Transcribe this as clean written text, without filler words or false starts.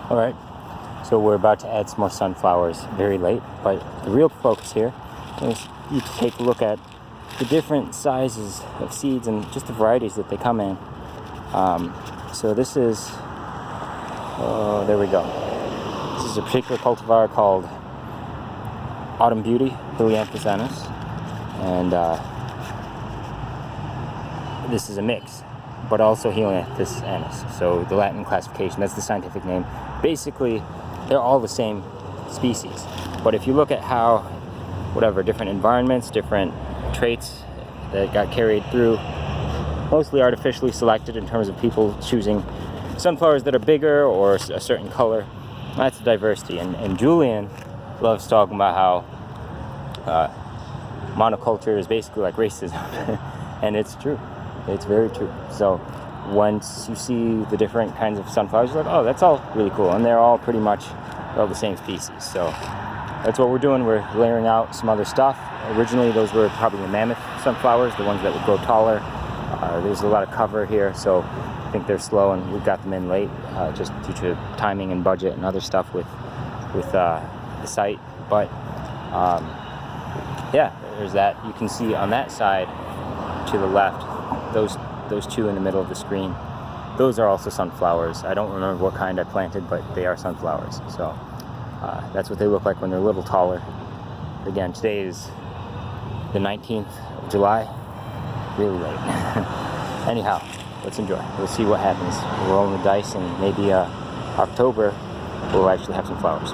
All right, so we're about to add some more sunflowers very late, but the real focus here is you take a look at the different sizes of seeds and just the varieties that they come in. So this is, there we go. This is a particular cultivar called Autumn Beauty, Helianthus annuus, and this is a mix, but also Helianthus annuus. So the Latin classification, that's the scientific name. Basically, they're all the same species. But if you look at how, different environments, different traits that got carried through, mostly artificially selected in terms of people choosing sunflowers that are bigger or a certain color, that's diversity. And Julian loves talking about how monoculture is basically like racism. And it's true. It's very true. So once you see the different kinds of sunflowers, you're like, oh, that's all really cool. And they're all pretty much all the same species. So that's what we're doing. We're layering out some other stuff. Originally, those were probably the mammoth sunflowers, the ones that would grow taller. There's a lot of cover here, so I think they're slow, and we got them in late just due to timing and budget and other stuff with the site. But yeah, there's that. You can see on that side to the left, those two in the middle of the screen, those are also sunflowers. I don't remember what kind I planted, but they are sunflowers. So that's what they look like when they're a little taller. Again, today is the 19th of July, really late. Anyhow, let's enjoy. We'll see what happens. We're rolling the dice, and maybe October we'll actually have some flowers.